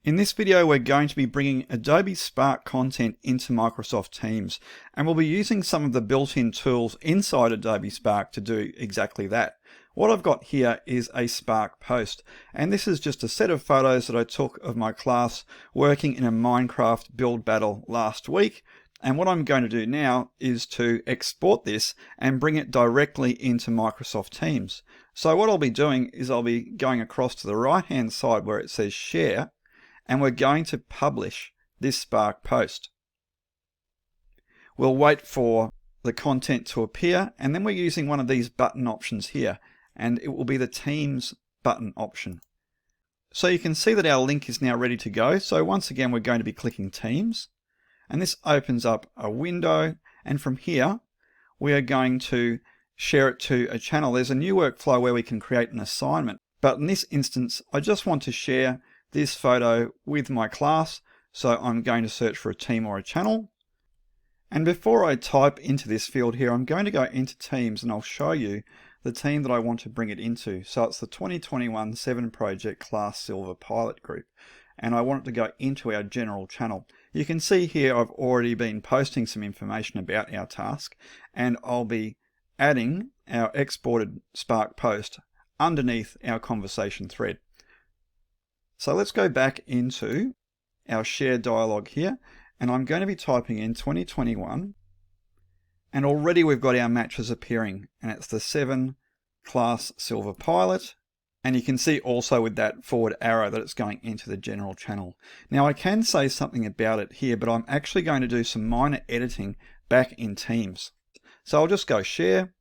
In this video, we're going to be bringing Adobe Spark content into Microsoft Teams, and we'll be using some of the built-in tools inside Adobe Spark to do exactly that. What I've got here is a Spark post, and this is just a set of photos that I took of my class working in a Minecraft build battle last week. And what I'm going to do now is to export this and bring it directly into Microsoft Teams. So what I'll be doing is I'll be going across to the right-hand side where it says Share, and we're going to publish this Spark post. We'll wait for the content to appear, and then we're using one of these button options here, and it will be the Teams button option. So you can see that our link is now ready to go. So once again, we're going to be clicking Teams, and this opens up a window, and from here we are going to share it to a channel. There's a new workflow where we can create an assignment, but in this instance I just want to share this photo with my class, so I'm going to search for a team or a channel. And before I type into this field here, I'm going to go into Teams and I'll show you the team that I want to bring it into. So it's the 2021 7 Project Class Silver Pilot Group, and I want it to go into our general channel. You can see here I've already been posting some information about our task, and I'll be adding our exported Spark post underneath our conversation thread. So let's go back into our share dialog here, and I'm going to be typing in 2021, and already we've got our matches appearing, and it's the 7 Class Silver Pilot, and you can see also with that forward arrow that it's going into the general channel. Now I can say something about it here, but I'm actually going to do some minor editing back in Teams. So I'll just go Share.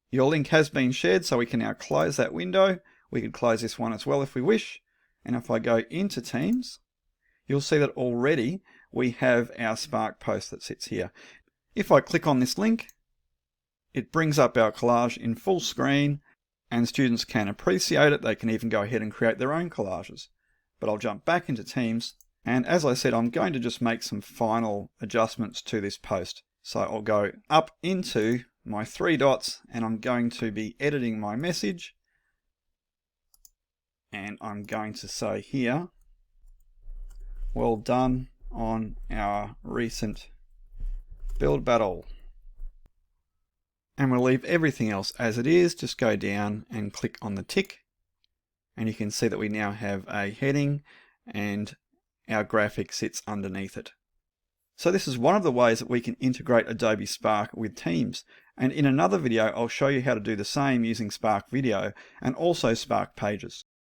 Your link has been shared, so we can now close that window. We could close this one as well if we wish. And if I go into Teams, you'll see that already we have our Spark post that sits here. If I click on this link, it brings up our collage in full screen, and students can appreciate it. They can even go ahead and create their own collages. But I'll jump back into Teams, and as I said, I'm going to just make some final adjustments to this post. So I'll go up into my 3 dots, and I'm going to be editing my message. And I'm going to say here, well done on our recent build battle. And we'll leave everything else as it is. Just go down and click on the tick, and you can see that we now have a heading and our graphic sits underneath it. So this is one of the ways that we can integrate Adobe Spark with Teams. And in another video, I'll show you how to do the same using Spark Video and also Spark Pages.